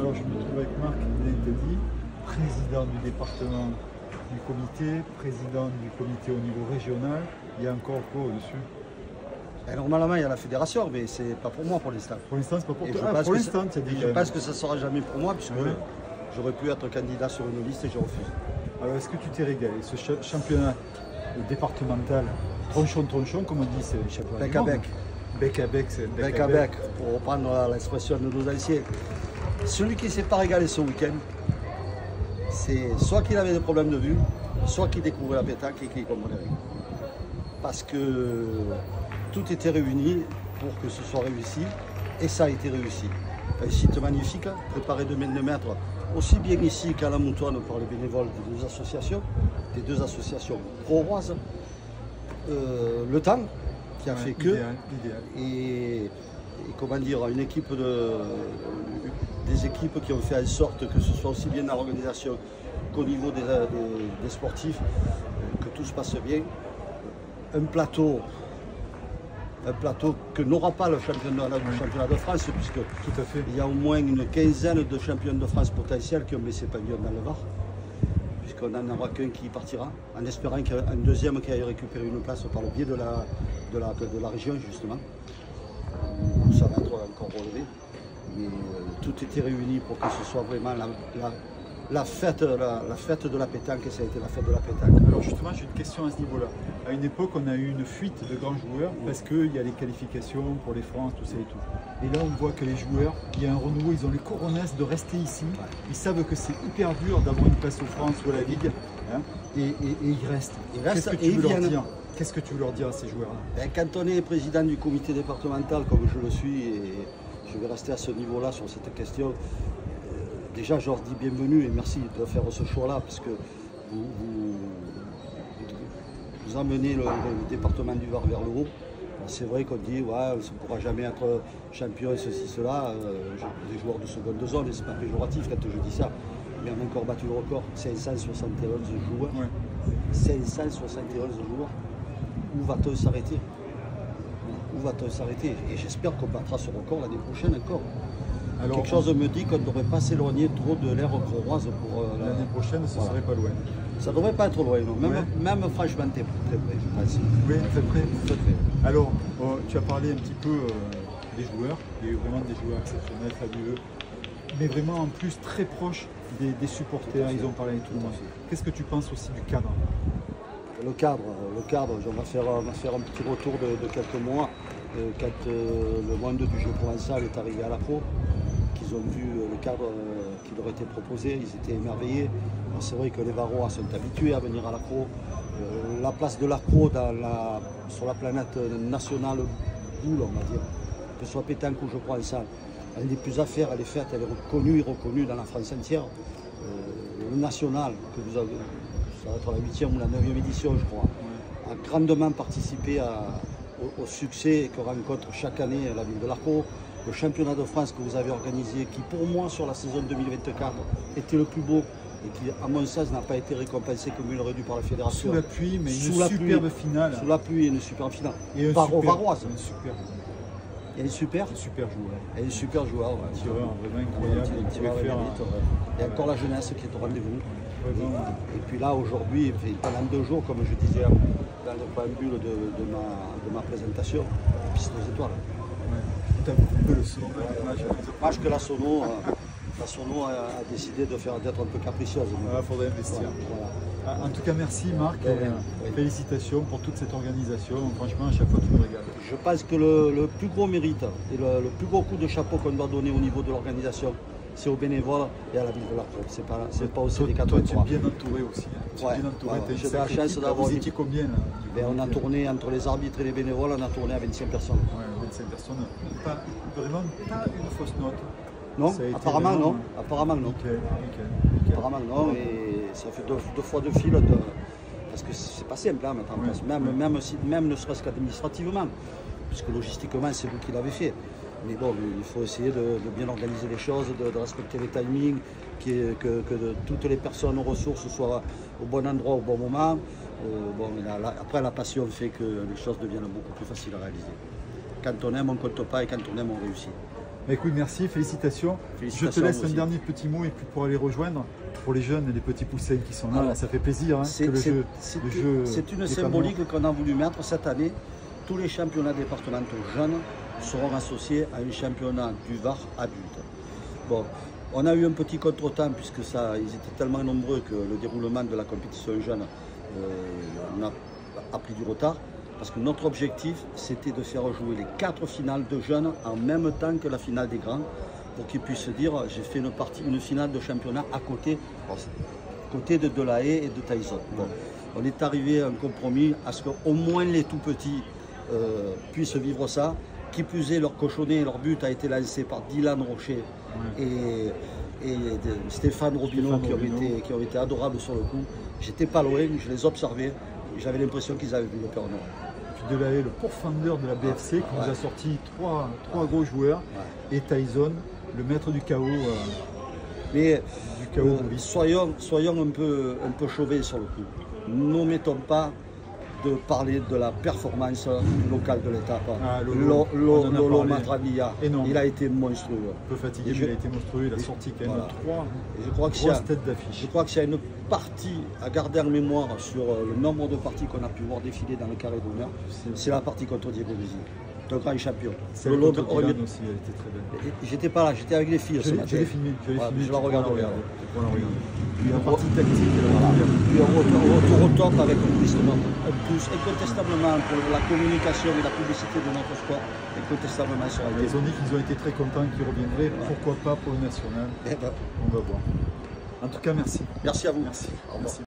Alors je me trouve avec Marc Nentedi, président du département du comité, président du comité au niveau régional. Il y a encore quoi au-dessus? Normalement, il y a la fédération, mais c'est pas pour moi pour l'instant. Pour l'instant, c'est pas pour Et toi. Pour l'instant, tu as dit. Je pense que ça ne sera jamais pour moi, puisque j'aurais pu être candidat sur une liste et je refuse. Alors, est-ce que tu t'es régalé? Ce championnat départemental, tronchon, comme on dit, c'est le championnat Bec à bec. Bec à bec, c'est Bec à bec, pour reprendre l'expression de nos anciens. Celui qui ne s'est pas régalé ce week-end, c'est soit qu'il avait des problèmes de vue, soit qu'il découvrait la pétanque et qu'il ne comprenait rien. Parce que tout était réuni pour que ce soit réussi, et ça a été réussi. Un site magnifique, préparé de 1000 mètres, aussi bien ici qu'à la Moutonne par les bénévoles des deux associations pro-roises. Le temps qui a fait que, idéal. Et comment dire, des équipes qui ont fait en sorte que ce soit aussi bien dans l'organisation qu'au niveau des sportifs, que tout se passe bien. Un plateau que n'aura pas le championnat de France, puisque Tout à fait. il y a au moins une quinzaine de champions de France potentiels qui ont baissé pavillon dans le Var, puisqu'on n'en aura qu'un qui partira, en espérant qu'il y ait un deuxième qui aille récupérer une place par le biais de la région, justement. Ça va être encore relevé. Mais tout était réuni pour que ce soit vraiment la fête de la pétanque, et ça a été la fête de la pétanque. Alors justement, j'ai une question à ce niveau-là. À une époque, on a eu une fuite de grands joueurs parce qu'il y a les qualifications pour les France, tout ça et tout. Et là, on voit que les joueurs, il y a un renouveau, ils ont les coronesses de rester ici. Ils savent que c'est hyper dur d'avoir une place aux France ou à la Ligue. Hein, et ils restent. Qu'est-ce que tu veux leur dire? Qu'est-ce que tu veux leur dire à ces joueurs-là? Quand on est président du comité départemental, comme je le suis, et je vais rester à ce niveau-là sur cette question, déjà je leur dis bienvenue et merci de faire ce choix-là, parce que vous emmenez le département du Var vers le haut. C'est vrai qu'on dit ouais, on ne pourra jamais être champion et ceci, cela. Les joueurs de seconde zone, et c'est pas péjoratif quand je dis ça, mais on a encore battu le record, 571 joueurs. Ouais. 571 joueurs. Où va-t-on s'arrêter? Où va-t-on s'arrêter? Et j'espère qu'on battra ce record l'année prochaine encore. Alors, quelque chose me dit qu'on ne devrait pas s'éloigner trop de l'ère croroise pour l'année prochaine, ce serait pas loin. Ça ne devrait pas être loin, non. Même franchement, très près, je pense. Oui, très près. Alors, tu as parlé un petit peu des joueurs, il y a eu vraiment des joueurs exceptionnels, fabuleux, mais vraiment en plus très proches des supporters, ils ont parlé avec tout le monde. Qu'est-ce que tu penses aussi du cadre? Le cadre, on va faire un petit retour de quelques mois, quand le monde du jeu provençal est arrivé à la Pro, qu'ils ont vu le cadre qui leur était proposé, ils étaient émerveillés. C'est vrai que les Varois sont habitués à venir à la Pro. La place de la Pro sur la planète nationale boule, on va dire, que ce soit pétanque ou jeu provençal, elle n'est plus à faire, elle est faite, elle est reconnue et reconnue dans la France entière. Le national, que vous avez, ça va être la 8e ou la 9e édition, je crois, a grandement participé au succès que rencontre chaque année la ville de l'Arco. Le championnat de France que vous avez organisé, qui pour moi sur la saison 2024 était le plus beau et qui à mon sens n'a pas été récompensé comme il aurait dû par la fédération. Sous la pluie, mais une superbe finale. Sous la pluie et une superbe finale. Et Varoise. Il y a un super joueur. Et un super joueur. Un tireur vraiment incroyable. Il y a encore la jeunesse qui est au rendez-vous. Et puis là, aujourd'hui, pendant 2 jours, comme je disais dans le préambule de ma présentation, piste aux étoiles. Tu as beaucoup le son. Dommage que la Sono a décidé d'être un peu capricieuse. Il faudrait investir. Voilà. En tout cas, merci Marc. Félicitations pour toute cette organisation. Franchement, à chaque fois, tu nous régales. Je pense que le plus gros mérite et le plus gros coup de chapeau qu'on doit donner au niveau de l'organisation, c'est aux bénévoles et à la ville de la Pro. C'est pas aussi des 4 Toi, tu es bien entouré aussi. J'ai la chance d'avoir. Vous étiez combien là? On a tourné entre les arbitres et les bénévoles, on a tourné à 25 personnes. Ouais, 25 personnes. Vraiment pas une fausse note. Non, apparemment vraiment... non. Apparemment non. Nickel. Apparemment non, et ça fait deux fois de fil. Parce que c'est pas simple à mettre en place, même ne serait-ce qu'administrativement, puisque logistiquement c'est vous qui l'avez fait. Mais bon, il faut essayer de bien organiser les choses, de respecter les timings, que toutes les personnes aux ressources soient au bon endroit au bon moment. Après, la passion fait que les choses deviennent beaucoup plus faciles à réaliser. Quand on aime, on ne compte pas, et quand on aime, on réussit. Bah, écoute, merci, félicitations. Je te laisse un dernier petit mot et puis pour aller rejoindre pour les jeunes et les petits poussins qui sont là. Alors, ça fait plaisir. Hein, c'est une symbolique qu'on a voulu mettre cette année. Tous les championnats départementaux jeunes seront associés à un championnat du Var adulte. Bon, on a eu un petit contretemps puisque ils étaient tellement nombreux que le déroulement de la compétition jeune a pris du retard. Parce que notre objectif, c'était de faire jouer les 4 finales de jeunes en même temps que la finale des grands, pour qu'ils puissent se dire, j'ai fait une finale de championnat à côté de Delahaye et de Tyson. Bon, on est arrivé à un compromis à ce qu'au moins les tout petits puissent vivre ça. Qui plus est, leur cochonnet, leur but a été lancé par Dylan Rocher et Stéphane Robineau qui ont été adorables sur le coup. J'étais pas loin, je les observais. J'avais l'impression qu'ils avaient vu le Père Noir. Puis Delahaye, le pourfendeur de la BFC, qui nous a sorti trois gros joueurs, et Tyson, le maître du chaos. Mais soyons un peu chauvés sur le coup. N'omettons pas de parler de la performance du local de l'étape. Lolo Matraglia, il a été monstrueux. Un peu fatigué, mais il a été monstrueux. Il a sorti quand même 3 grosses têtes d'affiche. Je crois que s'il y a une partie à garder en mémoire sur le nombre de parties qu'on a pu voir défiler dans le carré d'honneur, c'est la partie contre Diego Luzi. Un grand champion. Celle contre Dylan aussi, elle était très belle. J'étais pas là, j'étais avec les filles ce matin. Je l'ai filmé. Je la regarde. Puis la partie tactique. Puis on retourne au top avec un plus incontestablement pour la communication et la publicité de notre sport, incontestablement sur la Ils ont dit qu'ils ont été très contents qu'ils reviendraient. Pourquoi pas pour le national. On va voir. En tout cas, merci. Merci à vous. Merci.